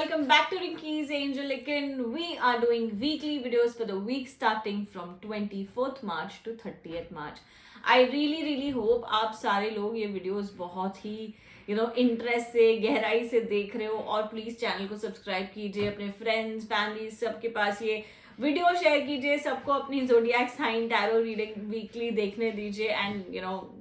welcome back to Rinky's Angelican. We are doing weekly videos for the week starting from 24th March to 30th March. I really hope आप सारे लोग ये videos बहुत ही interest से गहराई से देख रहे हो और प्लीज चैनल को सब्सक्राइब कीजिए, अपने फ्रेंड्स फैमिली सबके पास ये वीडियो शेयर कीजिए, सबको अपनी zodiac sign tarot reading weekly देखने दीजिए and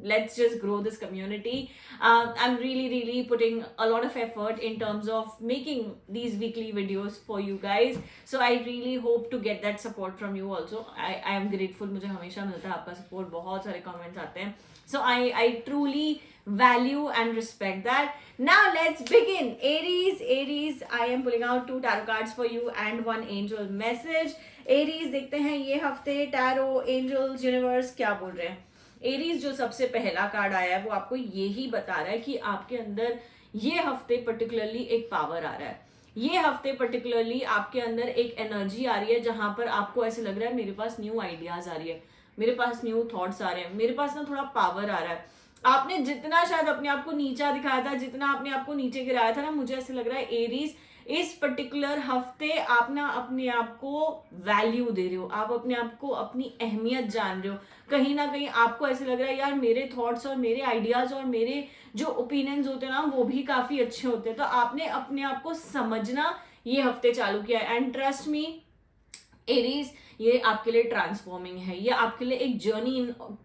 let's just grow this community. I am really putting a lot of effort in terms of making these weekly videos for you guys, so I really hope to get that support from you also. I am grateful, मुझे हमेशा मिलता है आपका support, बहुत सारे comments आते हैं, so I truly value and respect that. Now let's begin. Aries, I am pulling out 2 tarot cards for you and 1 angel message. Aries, देखते हैं ये हफ्ते टैरो एंजल्स यूनिवर्स क्या बोल रहे हैं. एरीज जो सबसे पहला कार्ड आया है वो आपको यही बता रहा है कि आपके अंदर ये हफ्ते पर्टिकुलरली एक पावर आ रहा है. ये हफ्ते पर्टिकुलरली आपके अंदर एक एनर्जी आ रही है जहां पर आपको ऐसे लग रहा है मेरे पास न्यू आइडियाज आ रही है, मेरे पास न्यू थॉट्स आ रहे हैं, मेरे पास ना थोड़ा पावर आ रहा है. आपने जितना शायद अपने आप को नीचा दिखाया था, जितना आपने आपको नीचे गिराया था ना, मुझे ऐसे लग रहा है एरीज इस पर्टिकुलर हफ्ते आप ना अपने आप को वैल्यू दे रहे हो, आप अपने आप को अपनी अहमियत जान रहे हो. कहीं ना कहीं आपको ऐसे लग रहा है यार मेरे थॉट्स और मेरे आइडियाज और मेरे जो ओपिनियंस होते हैं ना वो भी काफी अच्छे होते हैं. तो आपने अपने आप को समझना ये हफ्ते चालू किया है एंड ट्रस्ट मी एरीज, ये आपके लिए ट्रांसफॉर्मिंग है, ये आपके लिए एक जर्नी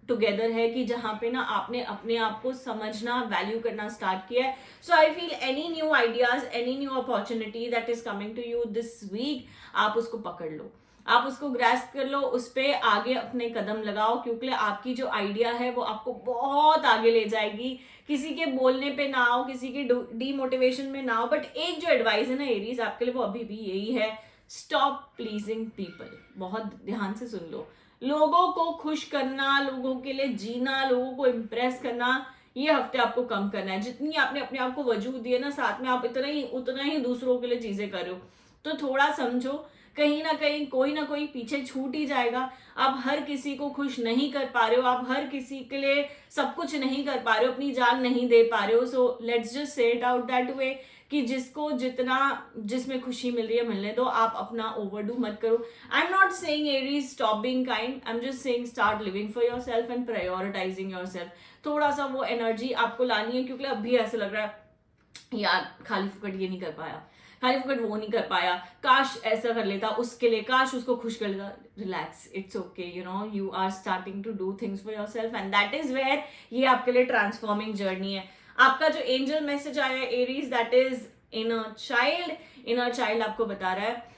टुगेदर है कि जहां पे ना आपने अपने आप को समझना वैल्यू करना स्टार्ट किया है. So I feel any new ideas, any new opportunity that is coming to you this week, आप उसको पकड़ लो, आप उसको ग्रैस्प कर लो, उस पर आगे अपने कदम लगाओ, क्योंकि आपकी जो आइडिया है वो आपको बहुत आगे ले जाएगी. किसी के बोलने पे ना आओ, किसी के डीमोटिवेशन में ना आओ, बट एक जो एडवाइस है ना एरीज आपके लिए वो अभी भी यही है, स्टॉप प्लीजिंग पीपल. बहुत ध्यान से सुन लो, लोगों को खुश करना, लोगों के लिए जीना, लोगों को इम्प्रेस करना, ये हफ्ते आपको कम करना है. जितनी आपने अपने आप को वजूद दिए ना, साथ में आप उतना ही दूसरों के लिए चीजें कर रहे हो. तो थोड़ा समझो, कहीं ना कहीं कोई ना कोई पीछे छूट ही जाएगा. आप हर किसी को खुश नहीं कर पा रहे हो, आप हर किसी के लिए सब कुछ नहीं कर पा रहे हो, अपनी जान नहीं दे पा रहे हो. So let's just say it out that way कि जिसको जितना जिसमें खुशी मिल रही है मिलने दो, आप अपना ओवरडू मत करो. I am not saying Aries stop being kind, I am just saying start living for yourself and prioritising yourself. थोड़ा सा वो एनर्जी आपको लानी है, क्योंकि अभी ऐसे लग रहा है यार खाली फुकट ये नहीं कर पाया, खाली फुकट वो नहीं कर पाया, काश ऐसा कर लेता उसके लिए, काश उसको खुश कर लेता. Relax, it's okay, you are starting to do things for yourself and that is where ये आपके लिए ट्रांसफॉर्मिंग जर्नी है. आपका जो एंजल मैसेज आया है Aries, that is inner child. Inner child आपको बता रहा है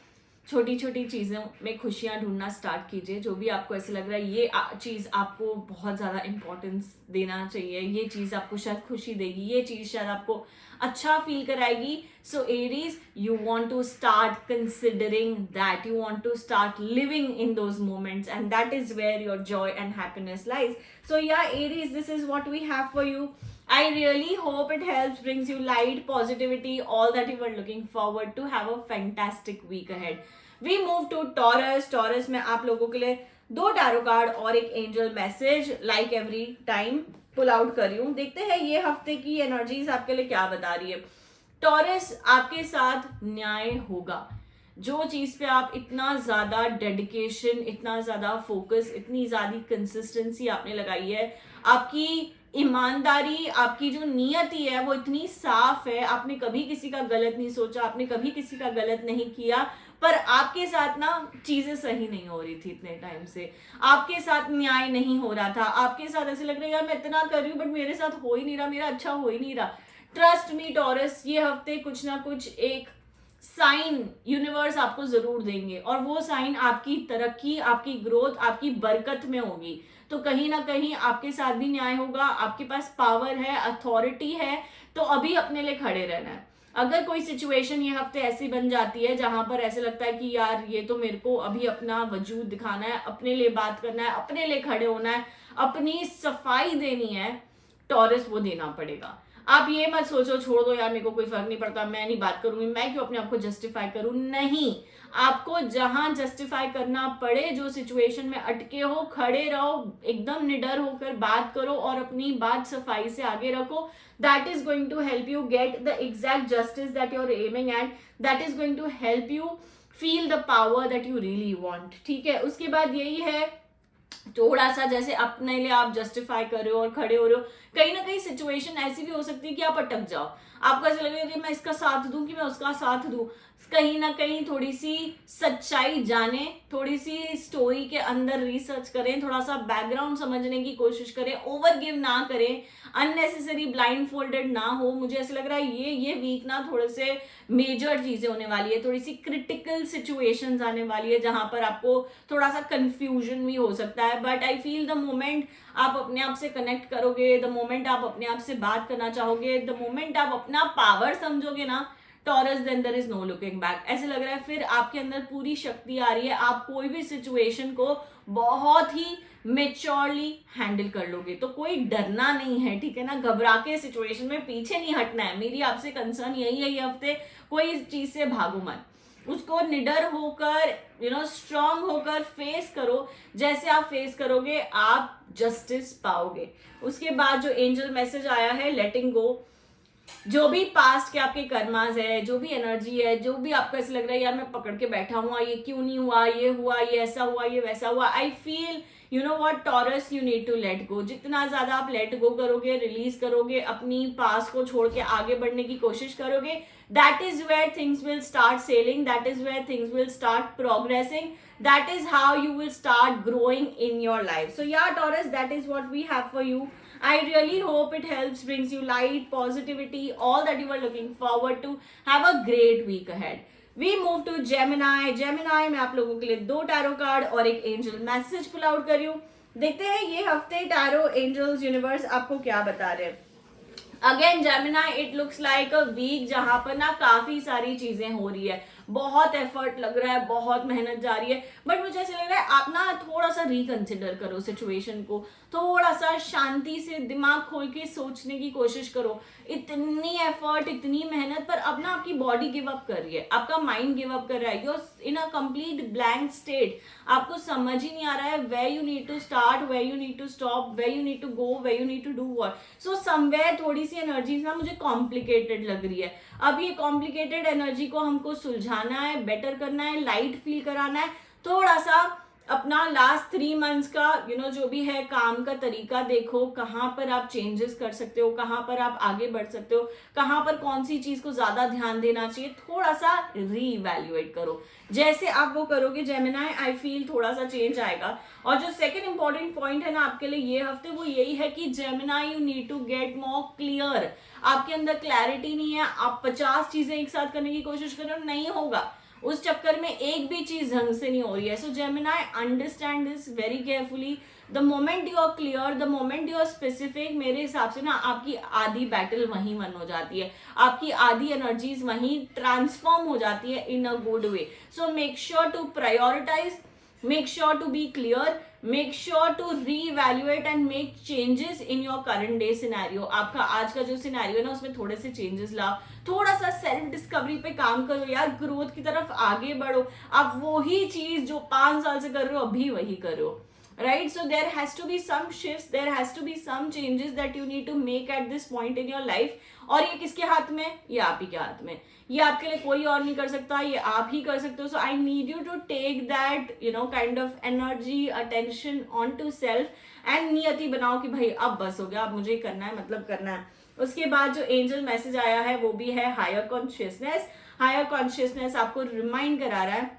छोटी छोटी चीज़ों में खुशियां ढूंढना स्टार्ट कीजिए. जो भी आपको ऐसे लग रहा है ये चीज़ आपको बहुत ज़्यादा इंपॉर्टेंस देना चाहिए, ये चीज़ आपको शायद खुशी देगी, ये चीज़ शायद आपको अच्छा फील कराएगी. So Aries, you want to start considering that, you want to start living in those moments and that is where your joy and happiness lies. So yeah Aries, this is what we have for you. I really hope it helps, brings you light, positivity, all that you were looking forward to. Have a fantastic week ahead. We move to Taurus. Taurus में आप लोगों के लिए 2 tarot card और एक angel message like every time pull out कर रही हूँ. देखते हैं ये हफ्ते की एनर्जीज आपके लिए क्या बता रही है. टॉरस, आपके साथ न्याय होगा. जो चीज पे आप इतना ज्यादा डेडिकेशन, इतना ज्यादा फोकस, इतनी ज्यादा कंसिस्टेंसी आपने लगाई है, आपकी ईमानदारी, आपकी जो नियति है वो इतनी साफ है, आपने कभी किसी का गलत नहीं सोचा, आपने कभी किसी का गलत नहीं किया, पर आपके साथ ना चीजें सही नहीं हो रही थी इतने टाइम से, आपके साथ न्याय नहीं हो रहा था, आपके साथ ऐसे लग रहा है यार मैं इतना कर रही हूँ बट मेरे साथ हो ही नहीं रहा, मेरा अच्छा हो ही नहीं रहा. ट्रस्ट मी टॉरस, ये हफ्ते कुछ ना कुछ एक साइन यूनिवर्स आपको जरूर देंगे और वो साइन आपकी तरक्की, आपकी ग्रोथ, आपकी बरकत में होगी. तो कहीं ना कहीं आपके साथ भी न्याय होगा, आपके पास पावर है, अथॉरिटी है, तो अभी अपने लिए खड़े रहना है. अगर कोई सिचुएशन ये हफ्ते ऐसी बन जाती है जहां पर ऐसे लगता है कि यार ये तो मेरे को अभी अपना वजूद दिखाना है, अपने लिए बात करना है, अपने लिए खड़े होना है, अपनी सफाई देनी है, टॉरस वो देना पड़ेगा. आप ये मत सोचो छोड़ दो यार, मेरे को कोई फर्क नहीं पड़ता, मैं नहीं बात करूंगी, मैं क्यों अपने आप को जस्टिफाई करूं। नहीं, आपको जहां जस्टिफाई करना पड़े, जो सिचुएशन में अटके हो, खड़े रहो, एकदम निडर होकर बात करो और अपनी बात सफाई से आगे रखो। That is going to help you get the exact justice that you are aiming at, that is going to help you feel the power that you really want. ठीक है, उसके बाद यही है, थोड़ा सा जैसे अपने लिए आप जस्टिफाई कर रहे हो और खड़े हो रहे हो, कहीं ना कहीं सिचुएशन ऐसी भी हो सकती है कि आप अटक जाओ, आपको ऐसा लगेगा कि मैं इसका साथ दूं कि मैं उसका साथ दूं। कहीं ना कहीं थोड़ी सी सच्चाई जाने, थोड़ी सी स्टोरी के अंदर रिसर्च करें, थोड़ा सा बैकग्राउंड समझने की कोशिश करें, ओवर गिव ना करें, अननेसेसरी ब्लाइंड फोल्डेड ना हो। मुझे ऐसा लग रहा है ये वीक ना थोड़े से मेजर चीजें होने वाली है, थोड़ी सी क्रिटिकल सिचुएशंस आने वाली है जहां पर आपको थोड़ा सा कंफ्यूजन भी हो सकता है। But I feel the moment आप अपने आप से कनेक्ट करोगे, द मोमेंट आप अपने आप से बात करना चाहोगे, द मोमेंट आप अपना पावर समझोगे ना Taurus, then there is no looking back. ऐसे लग रहा है फिर आपके अंदर पूरी शक्ति आ रही है, आप कोई भी सिचुएशन को बहुत ही मेच्योरली हैंडल कर लोगे। तो कोई डरना नहीं है, ठीक है ना, घबरा के सिचुएशन में पीछे नहीं हटना है। मेरी आपसे कंसर्न यही है ये हफ्ते, कोई चीज से भागो मत, उसको निडर होकर स्ट्रांग होकर फेस करो। जैसे आप फेस करोगे आप जस्टिस पाओगे। उसके बाद जो एंजल मैसेज आया है, लेटिंग गो, जो भी पास्ट के आपके कर्मास है, जो भी एनर्जी है, जो भी आपको ऐसा लग रहा है यार मैं पकड़ के बैठा हुआ, ये क्यों नहीं हुआ, ये ऐसा हुआ, ये वैसा हुआ, I feel you know what Taurus, you need to let go. जितना ज्यादा आप लेट गो करोगे, रिलीज करोगे, अपनी पास्ट को छोड़ के आगे बढ़ने की कोशिश करोगे, that is where things will start sailing, that is where things will start progressing, that is how you will start growing in your life. So yeah Taurus, that is what we have for you. I really hope it helps, brings you light, positivity, all that you are looking forward to. Have a great week ahead. We move to Gemini. Gemini मैं आप लोगों के लिए 2 tarot card और एक angel message pull out कर रही हूँ। देखते हैं ये हफ्ते टैरो, एंजल्स, यूनिवर्स आपको क्या बता रहे हैं। Again Gemini, it looks like a week जहां पर ना काफी सारी चीजें हो रही है, बहुत एफर्ट लग रहा है, बहुत मेहनत जा रही है, बट मुझे ऐसे लग रहा है आप ना थोड़ा सा रिकंसिडर करो सिचुएशन को, थोड़ा सा शांति से दिमाग खोल के सोचने की कोशिश करो। इतनी एफर्ट, इतनी मेहनत, पर अब ना आपकी बॉडी गिव अप कर रही है, आपका माइंड गिव अप कर रहा है, you're in a complete blank state. आपको समझ ही नहीं आ रहा है where you need to start, where you need to stop, where you need to go, where you need to do what. So somewhere थोड़ी सी एनर्जीज ना मुझे कॉम्प्लिकेटेड लग रही है। अब ये कॉम्प्लिकेटेड एनर्जी को हमको सुलझाना है, बेटर करना है, लाइट फील कराना है। थोड़ा सा अपना लास्ट 3 मंथ्स का जो भी है काम का तरीका देखो, कहाँ पर आप चेंजेस कर सकते हो, कहाँ पर आप आगे बढ़ सकते हो, कहाँ पर कौन सी चीज को ज्यादा ध्यान देना चाहिए, थोड़ा सा रीइवैल्यूएट करो। जैसे आप वो करोगे जेमिनाई, आई फील थोड़ा सा चेंज आएगा। और जो सेकंड इंपॉर्टेंट पॉइंट है ना आपके लिए ये हफ्ते, वो यही है कि Gemini you need to get more clear. आपके अंदर क्लैरिटी नहीं है, आप 50 चीजें एक साथ करने की कोशिश कर रहे हो, नहीं होगा, उस चक्कर में एक भी चीज ढंग से नहीं हो रही है। So Gemini, understand this very carefully. The moment you are clear, the moment you are specific, मेरे हिसाब से ना आपकी आधी बैटल वहीं वन हो जाती है, आपकी आधी एनर्जीज वहीं ट्रांसफॉर्म हो जाती है in a good way. So make sure to prioritise, make sure to be clear, make sure to reevaluate and make changes in your current day scenario। आपका आज का जो सिनेरियो है ना उसमें थोड़े से चेंजेस लाओ, थोड़ा सा सेल्फ डिस्कवरी पे काम करो यार, ग्रोथ की तरफ आगे बढ़ो। आप वही चीज जो 5 साल से कर रहे हो अभी वही करो, right? So there has to be some shifts, there has to be some changes that you need to make at this point in your life। और ये किसके हाथ में? ये आप ही के हाथ में, ये आपके लिए कोई और नहीं कर सकता, ये आप ही कर सकते हो। So I need you to take that kind of energy, attention on to self and नियति बनाओ कि भाई अब बस हो गया, अब मुझे करना है, मतलब करना है। उसके बाद जो एंजल मैसेज आया है वो भी है हायर कॉन्शियसनेस। हायर कॉन्शियसनेस आपको रिमाइंड करा रहा है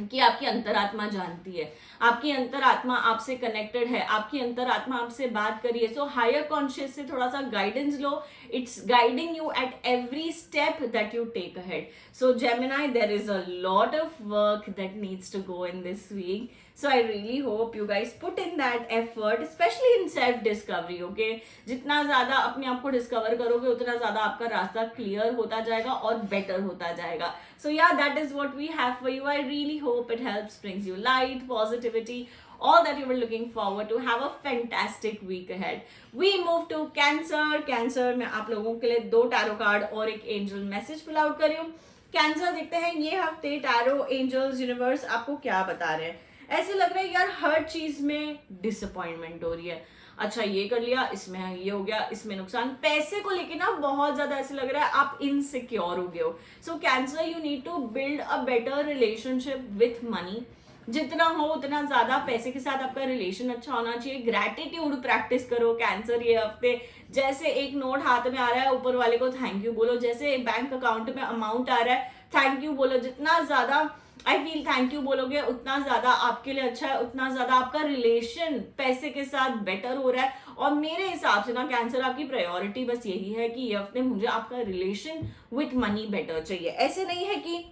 कि आपकी अंतरात्मा जानती है, आपकी अंतरात्मा आपसे कनेक्टेड है, आपकी अंतरात्मा आपसे बात करी है। सो हायर कॉन्शियस से थोड़ा सा गाइडेंस लो, it's guiding you at every step that you take ahead. So Gemini, there is a lot of work that needs to go in this week. So I really hope you guys put in that effort, especially in self discovery, okay? जितना ज्यादा अपने आप को discover करोगे उतना ज्यादा आपका रास्ता क्लियर होता जाएगा और बेटर होता जाएगा। So yeah, that is what we have for you. I really hope it helps, brings you light, positivity, all that you were looking forward to. Have a fantastic week ahead. We move to Cancer. Cancer में आप लोगों के लिए 2 tarot card और एक angel message pull out कर रही हूँ. कैंसर देखते हैं ये हफ्ते टैरो, एंजल्स, यूनिवर्स आपको क्या बता रहे हैं. ऐसे लग रहा है यार हर चीज में डिसअपॉइंटमेंट हो रही है. अच्छा ये कर लिया, इसमें ये हो गया, इसमें नुकसान. पैसे को लेके ना बहुत ज्यादा ऐसे लग रहा है आप इनसिक्योर हो गए हो. So Cancer, you need to build a better relationship with money. जितना हो उतना ज्यादा पैसे के साथ आपका रिलेशन अच्छा होना चाहिए. ग्रैटिट्यूड प्रैक्टिस करो कैंसर ये हफ्ते. जैसे एक नोट हाथ में आ रहा है, ऊपर वाले को थैंक यू बोलो. जैसे बैंक अकाउंट में अमाउंट आ रहा है, थैंक यू बोलो. जितना ज्यादा आई फील थैंक यू बोलोगे उतना ज्यादा आपके लिए अच्छा है, उतना ज्यादा आपका रिलेशन पैसे के साथ बेटर हो रहा है. और मेरे हिसाब से ना कैंसर, आपकी प्रायोरिटी बस यही है कि ये हफ्ते मुझे आपका रिलेशन विथ मनी बेटर चाहिए. ऐसे नहीं है कि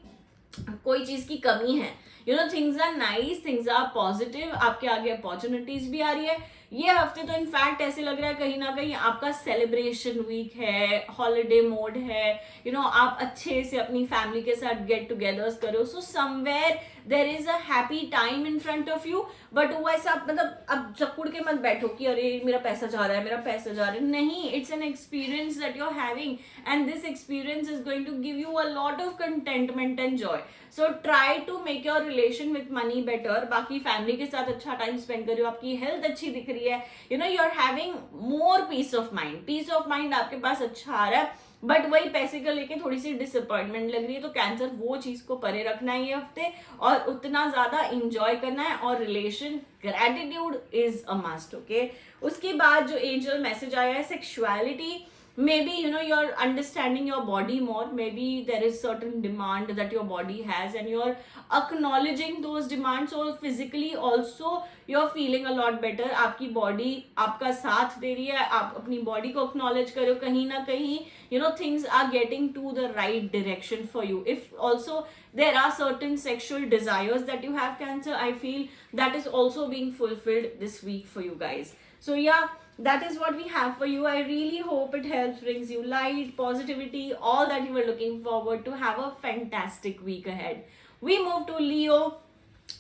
कोई चीज की कमी है. You know things are nice, things are positive. आपके आगे अपॉर्चुनिटीज भी आ रही है. ये हफ्ते तो इनफैक्ट ऐसे लग रहा है कहीं ना कहीं आपका सेलिब्रेशन वीक है, हॉलिडे मोड है. यू नो आप अच्छे से अपनी फैमिली के साथ गेट टुगेदर्स करो. So somewhere there is a happy time in front of you. But वो ऐसा मतलब अब जकड़ के मत बैठो कि अरे मेरा पैसा जा रहा है, मेरा पैसा जा रहा है. नहीं, it's an experience that you are having and this experience is going to give you a lot of contentment and joy. So try to make your relation with money better. बाकी फैमिली के साथ अच्छा time spend करो. आपकी health अच्छी दिख रही है. You know you are having more peace of mind. Peace of mind आपके पास अच्छा आ रहा है. बट वही पैसे को लेके थोड़ी सी डिसअपॉइंटमेंट लग रही है. तो कैंसर वो चीज को परे रखना है ये हफ्ते और उतना ज्यादा इंजॉय करना है. और relation gratitude is a must. Okay, उसके बाद जो एंजल मैसेज आया है sexuality. Maybe you know you're understanding your body more. Maybe there is certain demand that your body has and you're acknowledging those demands. So physically also you're feeling a lot better. आपकी body आपका साथ दे रही है. आप अपनी body को acknowledge करो. कहीं ना कहीं you know things are getting to the right direction for you. If also there are certain sexual desires that you have, Cancer, I feel that is also being fulfilled this week for you guys. So yeah, that is what we have for you. I really hope it helps, brings you light, positivity, all that you were looking forward to. Have a fantastic week ahead. We move to Leo.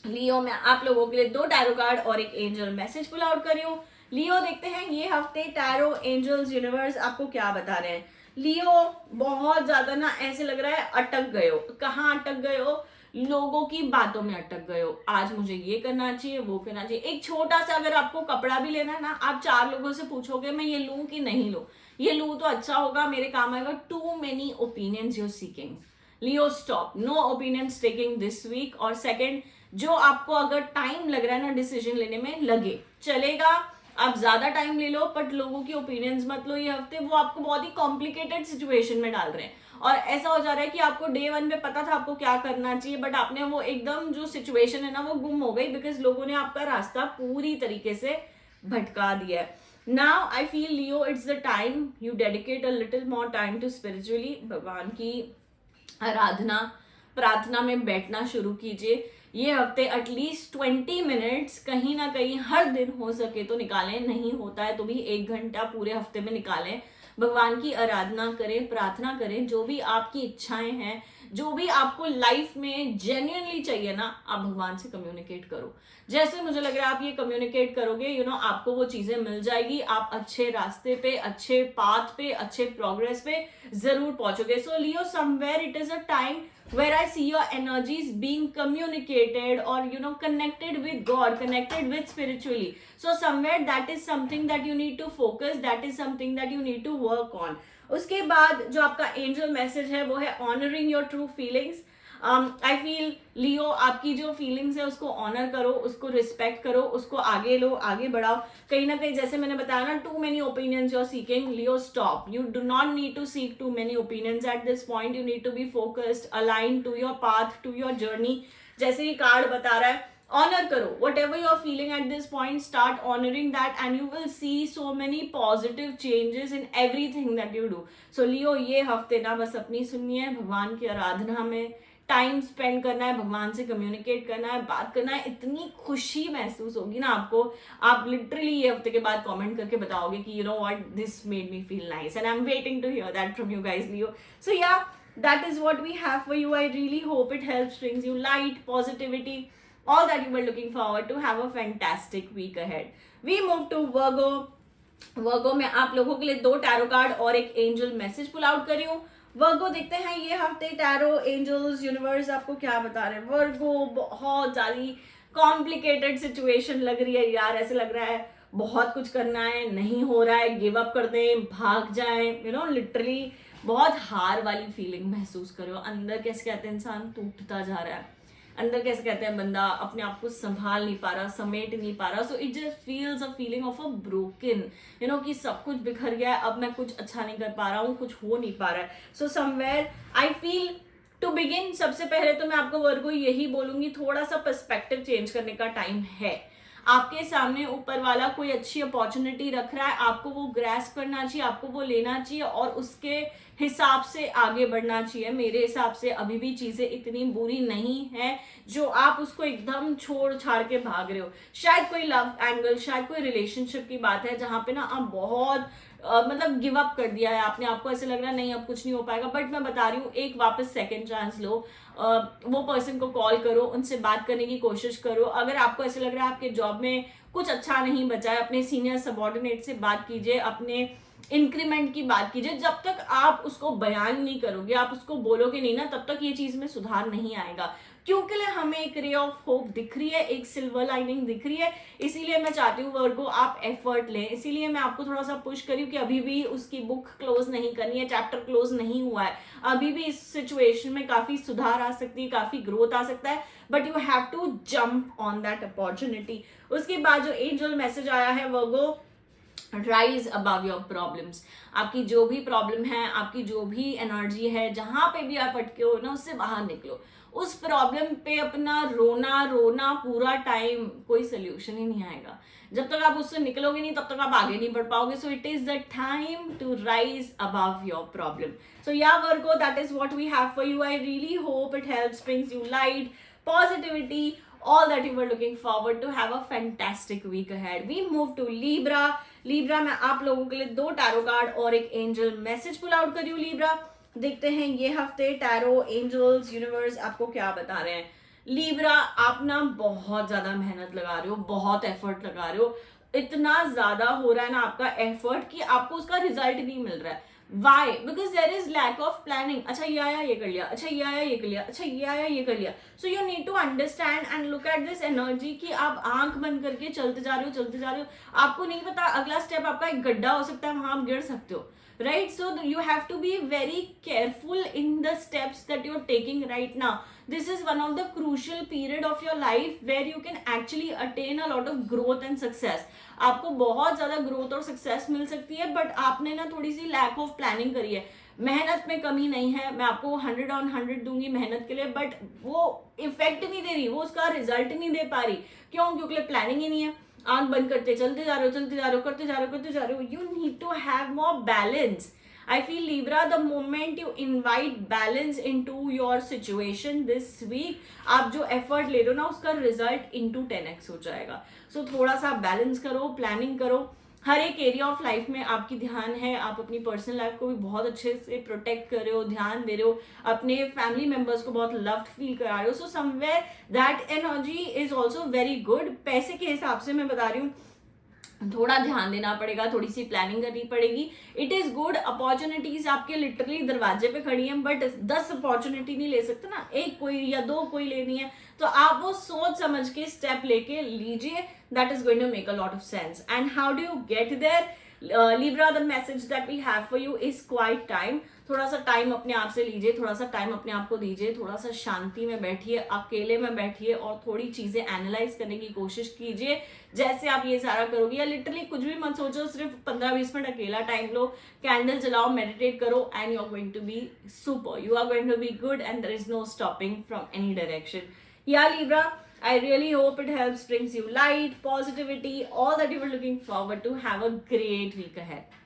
Leo में आप लोगों के लिए 2 tarot card और एक angel message pull out कर रही हूँ. लियो देखते हैं ये हफ्ते टैरो, एंजल्स, यूनिवर्स आपको क्या बता रहे हैं. लियो बहुत ज्यादा ना ऐसे लग रहा है अटक गए हो. कहाँ अटक गए हो? लोगों की बातों में अटक गए हो. आज मुझे ये करना चाहिए, वो करना चाहिए. एक छोटा सा अगर आपको कपड़ा भी लेना है ना, आप 4 लोगों से पूछोगे मैं ये लूं कि नहीं लूं, ये लूं तो अच्छा होगा, मेरे काम आएगा. Too many opinions you seeking. Leo stop. No opinions taking this week. और सेकंड, जो आपको अगर टाइम लग रहा है ना डिसीजन लेने में, लगे चलेगा, आप ज्यादा टाइम ले लो, बट लोगों की ओपिनियंस मत लो ये हफ्ते. वो आपको बहुत ही कॉम्प्लिकेटेड सिचुएशन में डाल रहे हैं और ऐसा हो जा रहा है कि आपको डे 1 पे पता था आपको क्या करना चाहिए, बट आपने वो एकदम जो सिचुएशन है ना वो गुम हो गई बिकॉज लोगों ने आपका रास्ता पूरी तरीके से भटका दिया है. Now I feel Leo it's the time you dedicate a little more time to spiritually. भगवान की आराधना, प्रार्थना में बैठना शुरू कीजिए. ये हफ्ते एटलीस्ट 20 मिनट्स कहीं ना कहीं हर दिन हो सके तो निकालें. नहीं होता है तो भी 1 घंटा पूरे हफ्ते में निकालें. भगवान की आराधना करें, प्रार्थना करें. जो भी आपकी इच्छाएं हैं, जो भी आपको लाइफ में जेन्युइनली चाहिए ना, आप भगवान से कम्युनिकेट करो. जैसे मुझे लग रहा है आप ये कम्युनिकेट करोगे, यू नो आपको वो चीजें मिल जाएगी. आप अच्छे रास्ते पे, अच्छे पाथ पे, अच्छे प्रोग्रेस पे जरूर पहुंचोगे. So Leo, somewhere it is a time where I see your energies being communicated or you know connected with God, connected with spiritually. So somewhere that is something that you need to focus, that is something that you need to work on. उसके बाद जो आपका angel message है वो है honoring your true feelings. I feel Leo, आपकी जो feelings है उसको ऑनर करो, उसको रिस्पेक्ट करो, उसको आगे लो, आगे बढ़ाओ. कहीं ना कहीं जैसे मैंने बताया ना, too many opinions you are seeking. Leo stop. You do not need to seek too many opinions at this point. You need to be focused, align to your path, to your journey. जैसे ही card बता रहा है, honour करो whatever you are feeling at this point. Start honouring that and you will see so many positive changes in everything that you do. So लियो, ये हफ्ते ना बस अपनी सुनिए, भगवान की आराधना में टाइम स्पेंड करना है, भगवान से कम्युनिकेट करना है, बात करना है. इतनी खुशी महसूस होगी ना आपको. आप लिटरली ये हफ्ते के बाद कमेंट करके बताओगे कि you know what, this made me feel nice and I am waiting to hear that from you guys, Leo. So yeah, that is what we have for you. I really hope it helps, brings you light, positivity. all that you were looking forward to. Have a fantastic week ahead. We move to Virgo. वर्गो में आप लोगों के लिए 2 tarot card और एक angel message pull out करी हूँ. वर्गो देखते हैं ये हफ्ते टैरो, एंजल्स, यूनिवर्स आपको क्या बता रहे हैं. वर्गो बहुत ज्यादा कॉम्प्लिकेटेड सिचुएशन लग रही है यार. ऐसे लग रहा है बहुत कुछ करना है, नहीं हो रहा है, गिव अप कर दें, भाग जाएं, लिटरली बहुत हार वाली फीलिंग महसूस करो. अंदर कैसे कहते हैं इंसान टूटता जा रहा है. अंदर कैसे कहते हैं बंदा अपने आप को संभाल नहीं पा रहा, समेट नहीं पा रहा. So it just feels a feeling of a broken, कि सब कुछ बिखर गया है, अब मैं कुछ अच्छा नहीं कर पा रहा हूँ, कुछ हो नहीं पा रहा है. So somewhere I feel to begin, सबसे पहले तो मैं आपको वर्गो यही बोलूंगी, थोड़ा सा पर्सपेक्टिव चेंज करने का टाइम है. आपके सामने ऊपर वाला कोई अच्छी अपॉर्चुनिटी रख रहा है, आपको वो ग्रैस्प करना चाहिए, आपको वो लेना चाहिए और उसके हिसाब से आगे बढ़ना चाहिए. मेरे हिसाब से अभी भी चीजें इतनी बुरी नहीं है जो आप उसको एकदम छोड़ छाड़ के भाग रहे हो. शायद कोई लव एंगल, शायद कोई रिलेशनशिप की बात है जहां पे ना आप बहुत मतलब गिव अप कर दिया है आपने, आपको ऐसे लग रहा है नहीं अब कुछ नहीं हो पाएगा. बट मैं बता रही हूँ एक वापस सेकंड चांस लो. वो पर्सन को कॉल करो, उनसे बात करने की कोशिश करो. अगर आपको ऐसे लग रहा है आपके जॉब में कुछ अच्छा नहीं बचा है, अपने सीनियर सबॉर्डिनेट से बात कीजिए, अपने इंक्रीमेंट की बात कीजिए. जब तक आप उसको बयान नहीं करोगे, आप उसको बोलोगे नहीं ना, तब तक ये चीज में सुधार नहीं आएगा. क्योंकि हमें एक रे ऑफ होप दिख रही है, एक सिल्वर लाइनिंग दिख रही है. इसीलिए मैं चाहती हूँ वर्गो आप एफर्ट लें. इसीलिए मैं आपको थोड़ा सा पुश करी कि अभी भी उसकी बुक क्लोज नहीं करनी है, चैप्टर क्लोज नहीं हुआ है. अभी भी इस सिचुएशन में काफी सुधार आ सकती है, काफी ग्रोथ आ सकता है. But you have to jump on that opportunity. उसके बाद जो एंजल मैसेज आया है Virgo, rise above your problems. आपकी जो भी प्रॉब्लम है, आपकी जो भी एनर्जी है, जहां पे भी आप अटके हो ना, उससे बाहर निकलो. उस प्रॉब्लम पे अपना रोना पूरा टाइम, कोई सोल्यूशन ही नहीं आएगा. जब तक आप उससे निकलोगे नहीं तब तक आप आगे नहीं बढ़ पाओगे. So it is the time to rise above your problem. So yeah Virgo, that is what we have for you. I really hope it helps, brings you light, positivity, all that you were looking forward to. Have a fantastic week ahead. We move to Libra. Libra में आप लोगों के लिए 2 tarot card और एक angel message pull out करी हूँ. Libra देखते हैं ये हफ्ते टैरो, एंजल्स, यूनिवर्स आपको क्या बता रहे हैं. Libra, आप ना बहुत ज्यादा मेहनत लगा रहे हो, बहुत एफर्ट लगा रहे हो. इतना ज्यादा हो रहा है ना आपका एफर्ट कि आपको उसका रिजल्ट नहीं मिल रहा है. Why? Because there is lack of planning. अच्छा ये आया ये कर लिया, अच्छा ये आया ये कर लिया, अच्छा ये आया ये कर लिया. So you need to understand and look at this energy कि आप आंख बंद करके चलते जा रहे हो, चलते जा रहे हो. आपको नहीं पता अगला स्टेप आपका एक गड्ढा हो सकता है, वहां आप गिर सकते हो. Right? So you have to be very careful in the steps that you're taking right now. This is one of the crucial period of your life where you can actually attain a lot of growth and success. आपको बहुत ज्यादा growth और success मिल सकती है, but आपने ना थोड़ी सी lack of planning करी है. मेहनत में कमी नहीं है, मैं आपको 100 on 100 दूंगी मेहनत के लिए, बट वो इफेक्ट नहीं दे रही, वो उसका रिजल्ट नहीं दे पा रही. क्यों? क्योंकि प्लानिंग ही नहीं है. आंख बंद करते चलते जा रहे हो, चलते जा रहे हो, करते जा रहे हो, करते जा रहे हो. You need to have more balance. I feel Libra, the moment you invite balance into your situation this week, आप जो effort ले रहे हो ना उसका result into 10x हो जाएगा. So थोड़ा सा balance करो, planning करो. हर एक एरिया ऑफ लाइफ में आपकी ध्यान है, आप अपनी पर्सनल लाइफ को भी बहुत अच्छे से प्रोटेक्ट कर रहे हो, ध्यान दे रहे हो, अपने फैमिली मेंबर्स को बहुत लव्ड फील करा रहे हो. So somewhere that energy is also very good. पैसे के हिसाब से मैं बता रही हूँ थोड़ा ध्यान देना पड़ेगा, थोड़ी सी प्लानिंग करनी पड़ेगी. It is good. अपॉर्चुनिटीज आपके लिटरली दरवाजे पे खड़ी हैं, बट 10 अपॉर्चुनिटी नहीं ले सकते ना, एक कोई या 2 कोई लेनी है. तो आप वो सोच समझ के स्टेप लेके लीजिए. That is going to make a lot of sense. And how do you get there? Libra, the message that we have for you is quiet time. थोड़ा सा टाइम अपने आप से लीजिए, थोड़ा सा टाइम अपने आप को दीजिए, थोड़ा सा शांति में बैठिए, अकेले में बैठिए और थोड़ी चीजें एनालाइज करने की कोशिश कीजिए. जैसे आप ये सारा करोगे, या लिटरली कुछ भी मत सोचो, सिर्फ 15-20 मिनट अकेला टाइम लो, कैंडल जलाओ, मेडिटेट करो, and you are going to be super. You are going to be good and there is no stopping from any direction. Yeah Libra, I really hope it helps, brings you light, positivity, all that you were looking forward to. Have a great week ahead.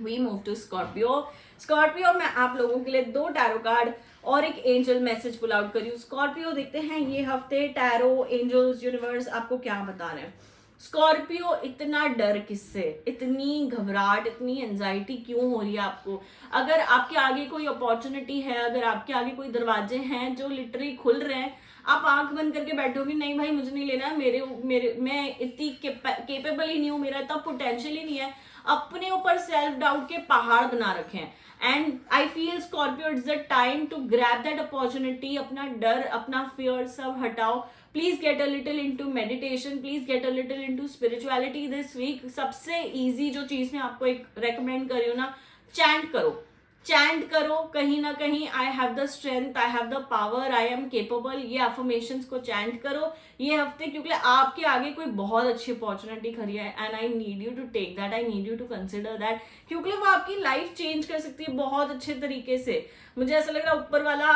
We move to Scorpio. Scorpio में आप लोगों के लिए 2 tarot card और एक angel message pull out करी हूँ. Scorpio देखते हैं ये हफ्ते टैरो, एंजल्स, यूनिवर्स आपको क्या बता रहे हैं. स्कॉर्पियो, इतना डर किससे, इतनी घबराहट, इतनी एंजाइटी क्यों हो रही है आपको? अगर आपके आगे कोई अपॉर्चुनिटी है, अगर आपके आगे कोई दरवाजे हैं जो लिटरली खुल रहे हैं, आप आंख बंद करके बैठोगे नहीं भाई मुझे नहीं लेना, मेरे मेरे मैं इतनी केपेबल ही नहीं हूँ, मेरा इतना पोटेंशियल ही नहीं है, अपने ऊपर सेल्फ डाउट के पहाड़ बना रखे हैं। And I feel Scorpio it's the time to grab that opportunity. अपना डर, अपना फियर सब हटाओ। Please get a little into meditation, please get a little into spirituality this week. सबसे इजी जो चीज मैं आपको एक रेकमेंड कर रही हूँ ना, चैंट करो, चैंट करो। कहीं ना कहीं I have the strength, I have the power, I am capable, ये अफर्मेशंस को चैंट करो ये हफ्ते, क्योंकि आपके आगे कोई बहुत अच्छी अपॉर्चुनिटी खड़ी है and I need you to take that, I need you to consider that, क्योंकि वो आपकी लाइफ चेंज कर सकती है बहुत अच्छे तरीके से। मुझे ऐसा लग रहा है ऊपर वाला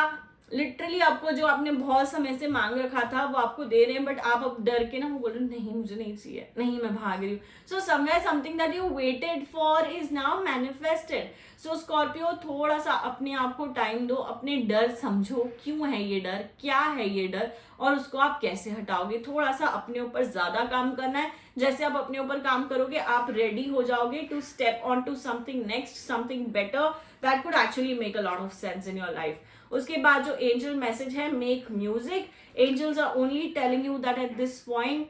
लिटरली आपको जो आपने बहुत समय से मांग रखा था वो आपको दे रहे हैं, बट आप अब डर के ना वो बोल रहे नहीं मुझे नहीं चाहिए, नहीं मैं भाग रही हूँ। So somewhere something that you waited for is now manifested. So Scorpio, थोड़ा सा अपने आप को टाइम दो, अपने डर समझो, क्यों है ये डर, क्या है ये डर, और उसको आप कैसे हटाओगे। थोड़ा सा अपने ऊपर ज्यादा काम करना है। जैसे आप अपने ऊपर काम करोगे आप रेडी हो जाओगे to step on to something next, something better that could actually make a lot of sense in your life. उसके बाद जो एंजल मैसेज है, make music. Angels are only telling you that at this point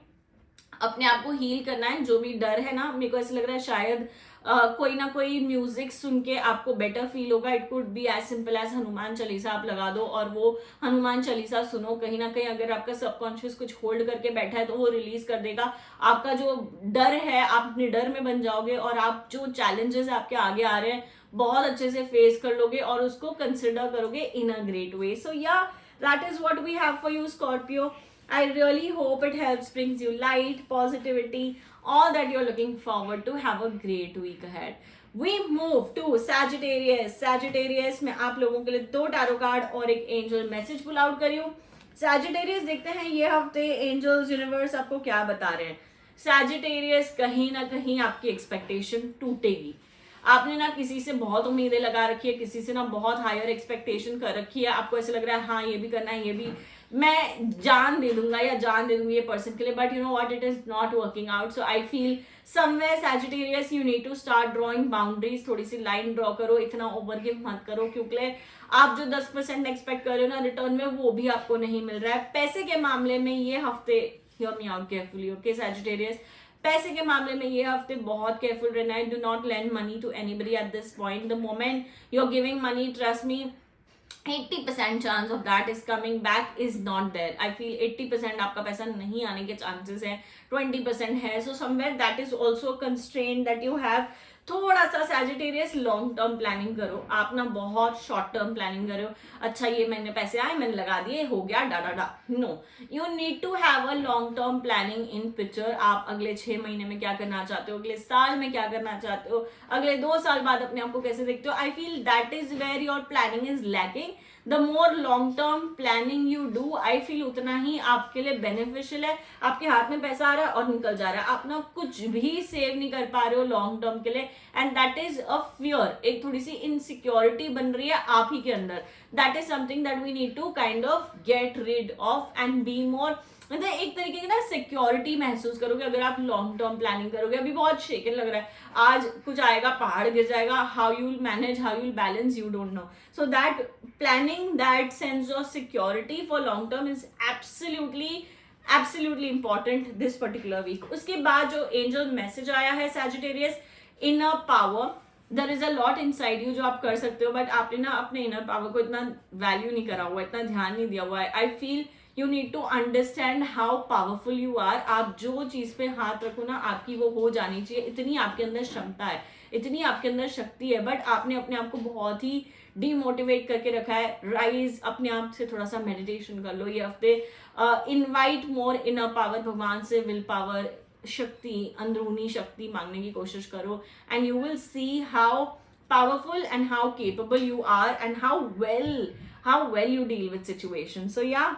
अपने आप को heal करना है। जो भी डर है ना, मेरे को ऐसा लग रहा है शायद कोई ना कोई म्यूजिक सुन के आपको बेटर फील होगा। It could be as simple as Hanuman Chalisa आप लगा दो और वो हनुमान चालीसा सुनो। कहीं ना कहीं अगर आपका सबकॉन्शियस कुछ होल्ड करके बैठा है तो वो रिलीज कर देगा। आपका जो डर है आप अपने डर में बन जाओगे और आप जो चैलेंजेस आपके आगे आ रहे हैं बहुत अच्छे से फेस कर लोगे और उसको कंसिडर करोगे इन a great way. So yeah that is what we have for you Scorpio. I really hope it helps, brings you light, positivity, all that you're looking forward to. Have a great week ahead. We move to Sagittarius. Sagittarius में आप लोगों के लिए 2 tarot card और एक angel message pull out करी हूँ. Sagittarius देखते हैं ये हफ्ते एंजल्स यूनिवर्स आपको क्या बता रहे हैं. Sagittarius, कहीं ना कहीं आपकी एक्सपेक्टेशन टूटेगी. आपने ना किसी से बहुत उम्मीदें लगा रखी है, किसी से ना बहुत हायर एक्सपेक्टेशन कर रखी है. आपको ऐसा लग रहा है हाँ ये भी करना है, ये भी मैं जान दे दूंगा या जान दे दूंगी ये पर्सन के लिए, but you know what, it is not working out. So I feel somewhere Sagittarius you need to start drawing boundaries. थोड़ी सी लाइन ड्रॉ करो, इतना ओवरगिव मत करो, क्योंकि आप जो 10% एक्सपेक्ट कर रहे हो ना रिटर्न में वो भी आपको नहीं मिल रहा है. पैसे के मामले में ये हफ्ते, hear me out carefully, okay Sagittarius, पैसे के मामले में ये हफ्ते बहुत केयरफुल रहना है. Do not lend money to anybody at this point. The moment you are giving money, trust me, 80% chance of that is coming back is not there. I feel 80% आपका पैसा नहीं आने के चांसेस है, 20% है. So somewhere that is also constraint that you have. थोड़ा सा Sagittarius long term planning करो. आप ना बहुत शॉर्ट टर्म प्लानिंग करो. अच्छा ये महीने पैसे आए, मैंने लगा दिए, हो गया, डा डा डा. No, you need to have a long term planning in picture. आप अगले 6 महीने में क्या करना चाहते हो, अगले साल में क्या करना चाहते हो, अगले 2 साल बाद अपने आप को कैसे देखते हो. I feel that is where your planning is lacking. The more long term planning you do, I feel उतना ही आपके लिए बेनिफिशियल है. आपके हाथ में पैसा आ रहा है और निकल जा रहा है, आप ना कुछ भी सेव नहीं कर पा रहे हो लॉन्ग टर्म के लिए, and that is a fear. एक थोड़ी सी इनसिक्योरिटी बन रही है आप ही के अंदर. That is something that we need to kind of get rid of and be more, मतलब एक तरीके की ना सिक्योरिटी महसूस करोगे अगर आप लॉन्ग टर्म प्लानिंग करोगे. अभी बहुत शेकन लग रहा है, आज कुछ आएगा, पहाड़ गिर जाएगा, how you will manage, how you will balance, you don't know. So that planning, that sense of security for long term is absolutely important this particular week. उसके बाद जो एंजल मैसेज आया है Sagittarius, inner power. There is a lot inside you जो आप कर सकते हो, बट आपने ना अपने इनर पावर को इतना वैल्यू नहीं करा हुआ, इतना ध्यान नहीं दिया हुआ है. I feel you need to understand how powerful you are. आप जो चीज पे हाथ रखो ना आपकी वो हो जानी चाहिए. इतनी आपके अंदर क्षमता है, इतनी आपके अंदर शक्ति है, बट आपने अपने आप को बहुत ही डीमोटिवेट करके रखा है. राइज, अपने आप से थोड़ा सा मेडिटेशन कर लो ये हफ्ते. इनवाइट मोर इनर पावर, भगवान से विल पावर, शक्ति, अंदरूनी शक्ति मांगने की कोशिश करो, and you will see how powerful and how capable you are and how well you deal with situations. So yeah,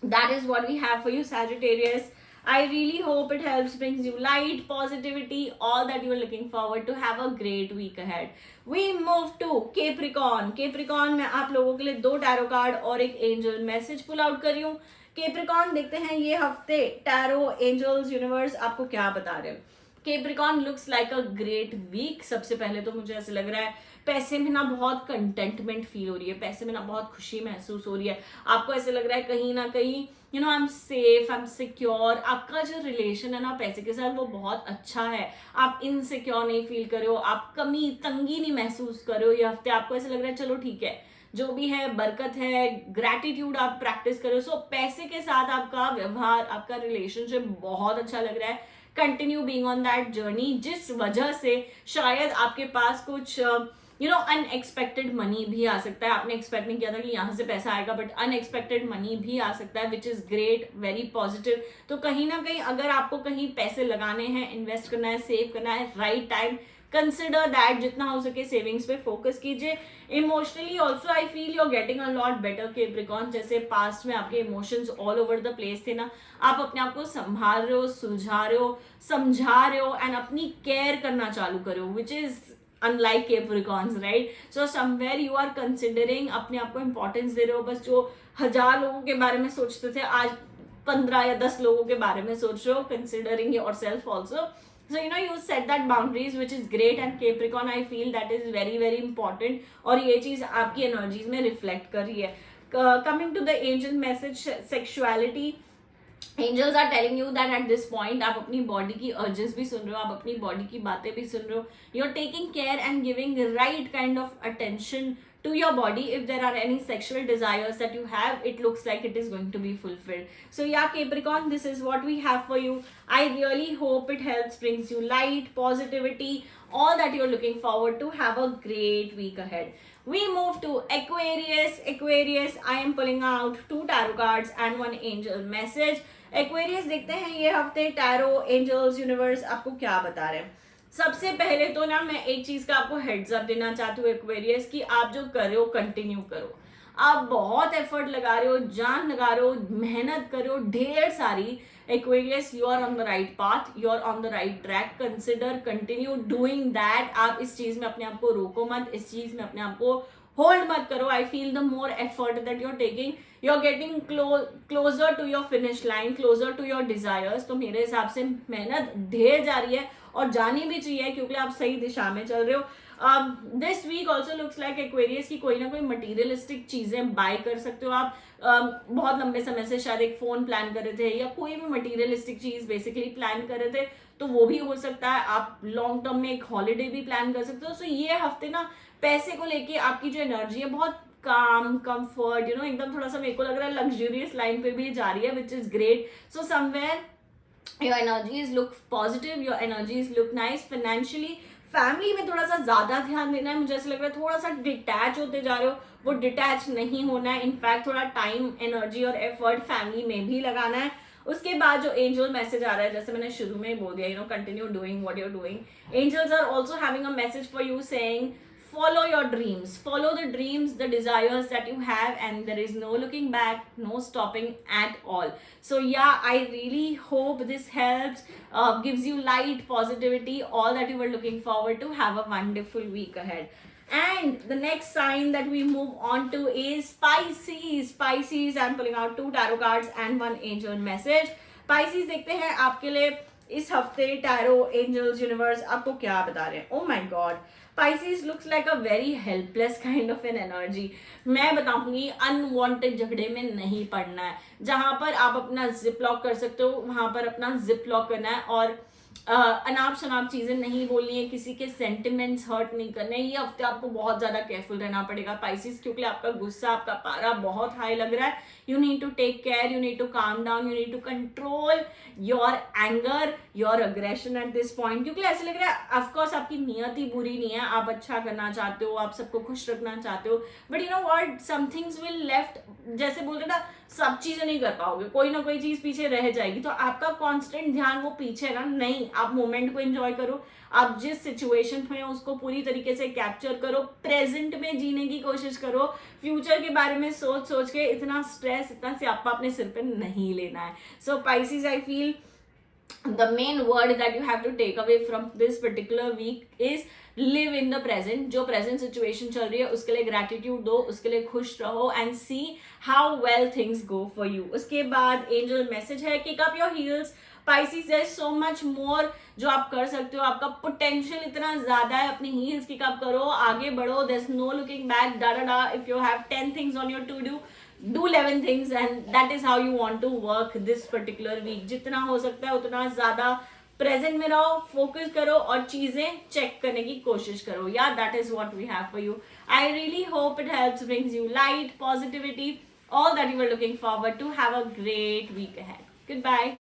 that is what we have for you Sagittarius. I really hope it helps, brings you light, positivity, all that you are looking forward to. Have a great week ahead. We move to Capricorn. Capricorn में आप लोगों के लिए 2 tarot card और एक angel message pull out कर रही हूँ. कैप्रिकॉर्न देखते हैं ये हफ्ते टैरो एंजल्स यूनिवर्स आपको क्या बता रहे हैं। Capricorn looks like a great week. सबसे पहले तो मुझे ऐसे लग रहा है पैसे में ना बहुत कंटेंटमेंट फील हो रही है, पैसे में ना बहुत खुशी महसूस हो रही है। आपको ऐसे लग रहा है कहीं ना कहीं you know I am safe, I am secure. आपका जो रिलेशन है ना पैसे के साथ वो बहुत अच्छा है। आप इनसिक्योर नहीं फील कर रहे हो, आप कमी तंगी नहीं महसूस कर रहे हो ये हफ्ते। आपको ऐसे लग रहा है चलो ठीक है जो भी है बरकत है, ग्रैटिट्यूड आप प्रैक्टिस करो। सो पैसे के साथ आपका व्यवहार, आपका रिलेशनशिप बहुत अच्छा लग रहा है। Continue being on that journey, जिस वजह से शायद आपके पास कुछ अनएक्सपेक्टेड मनी भी आ सकता है। आपने एक्सपेक्ट नहीं किया था कि यहाँ से पैसा आएगा, बट अनएक्सपेक्टेड मनी भी आ सकता है, which is great, very positive. तो कहीं ना कहीं अगर आपको कहीं पैसे लगाने हैं, इन्वेस्ट करना है, सेव करना है, राइट टाइम, कंसिडर दैट। जितना हो सके सेविंग्स पे फोकस कीजिए। Emotionally also I feel you are getting a lot better Capricorn. जैसे पास्ट में आपके emotions all over the place थे ना, आप अपने आप को संभाल रहे हो, सुलझा रहे हो, समझा रहे हो एंड अपनी केयर करना चालू करो, which is unlike Capricorns, right. So somewhere you are considering, अपने आप को इंपॉर्टेंस दे रहे हो। बस जो 1000 लोगों के बारे में सोचते थे आज 15 या 10 लोगों के बारे में सोच रहे हो, considering your self also. So you set that boundaries, which is great, and Capricorn I feel that is very very important और ये चीज आपकी एनर्जीज में रिफ्लेक्ट कर रही है। Coming to the angel message, sexuality, angels are telling you that at this point आप अपनी बॉडी की अर्जेस भी सुन रहे हो, आप अपनी बॉडी की बातें भी सुन रहे हो। You are taking care and giving right kind of attention to your body. If there are any sexual desires that you have, it looks like it is going to be fulfilled. So yeah, Capricorn, this is what we have for you. I really hope it helps, brings you light, positivity, all that you're looking forward to. Have a great week ahead. We move to Aquarius. Aquarius, I am pulling out 2 tarot cards and 1 angel message. Aquarius, देखते हैं ये हफ्ते tarot angels universe आपको क्या बता रहे हैं। सबसे पहले तो ना मैं एक चीज का आपको हेड्स अप देना चाहती हूँ एक्वेरियस की, आप जो कर रहे हो कंटिन्यू करो। आप बहुत एफर्ट लगा रहे हो, जान लगा रहे हो, मेहनत कर रहे हो ढेर सारी। Aquarius, you are on the right path, you are on the right track. Consider, continue doing that. आप इस चीज में अपने आप को रोको मत, इस चीज में अपने आप को होल्ड मत करो। I feel the more effort that you are taking, you are getting closer to your finish line, closer to your desires. तो मेरे हिसाब से मेहनत ढेर जा रही है और जानी भी चाहिए क्योंकि आप सही दिशा में चल रहे हो। This week also looks like Aquarius की कोई ना कोई मटीरियलिस्टिक चीजें बाय कर सकते हो आप। बहुत लंबे समय से शायद एक फोन प्लान कर रहे थे या कोई भी मटीरियलिस्टिक चीज बेसिकली प्लान कर रहे थे, तो वो भी हो सकता है। आप लॉन्ग टर्म में एक हॉलीडे भी प्लान कर सकते हो। सो ये हफ्ते ना पैसे को लेके आपकी जो एनर्जी है बहुत काम, कंफर्ट, एकदम थोड़ा सा मेरे को लग रहा है लग्जरियस लाइन पे भी जा रही है, which is great. So somewhere your energies look positive, your energies look nice financially. Family में थोड़ा सा ज्यादा ध्यान देना है, मुझे ऐसा लग रहा है थोड़ा सा डिटैच होते जा रहे हो, वो डिटैच नहीं होना है। इनफैक्ट थोड़ा टाइम, एनर्जी और एफर्ट फैमिली में भी लगाना है। उसके बाद जो एंजल मैसेज आ रहा है, जैसे मैंने शुरू में बोल दिया, continue doing what you are doing. Angels are also having a message for you saying follow your dreams, follow the dreams, the desires that you have, and there is no looking back, no stopping at all. So yeah, I really hope this helps, gives you light, positivity, all that you were looking forward to. Have a wonderful week ahead. And the next sign that we move on to is Pisces. Pisces, I'm pulling out 2 tarot cards and 1 angel message. Pisces, देखते हैं आपके लिए इस हफ्ते tarot angels universe आपको क्या बता रहे हैं। Oh my God, Pisces looks like a very helpless kind of an energy. मैं बताऊंगी अनवांटेड झगड़े में नहीं पड़ना है। जहां पर आप अपना जिप लॉक कर सकते हो वहां पर अपना जिप लॉक करना है और अनाप शनाप चीजें नहीं बोलनी है, किसी के सेंटिमेंट्स हर्ट नहीं करने। ये हफ्ते आपको बहुत ज्यादा केयरफुल रहना पड़ेगा पाइसिस, क्योंकि आपका गुस्सा, आपका पारा बहुत हाई लग रहा है। You need to take care, you need to calm down, you need to control your anger, your aggression at this point, क्योंकि ऐसे लग रहा है ऑफकोर्स आपकी नियत ही बुरी नहीं है, आप अच्छा करना चाहते हो, आप सबको खुश रखना चाहते हो, but you know what, some things will left, जैसे बोलते ना सब चीजें नहीं कर पाओगे, कोई ना कोई चीज पीछे रह जाएगी। तो आपका कॉन्स्टेंट ध्यान वो पीछे ना, नहीं, आप मोमेंट को एंजॉय करो, आप जिस सिचुएशन में हो उसको पूरी तरीके से कैप्चर करो, प्रेजेंट में जीने की कोशिश करो, फ्यूचर के बारे में सोच सोच के इतना स्ट्रेस, इतना स्यापा अपने सिर पे नहीं लेना है। So pieces, I feel the main word that you have to take away from this particular week is live in the present. जो present situation चल रही है उसके लिए gratitude दो, उसके लिए खुश रहो and see how well things go for you. उसके बाद angel message है kick up your heels. Pisces, there is so much more जो आप कर सकते हो. आपका potential इतना ज़्यादा है. अपनी heels kick up करो, आगे बढ़ो. There's no looking back. Da da da. If you have 10 things on your to do 11 things and that is how you want to work this particular week. जितना हो सकता है उतना ज़्यादा प्रेजेंट में रहो, फोकस करो और चीजें चेक करने की कोशिश करो. Yeah that is what we have for you. I really hope it helps, brings you light, positivity, all that you were looking forward to. Have a great week ahead. Goodbye.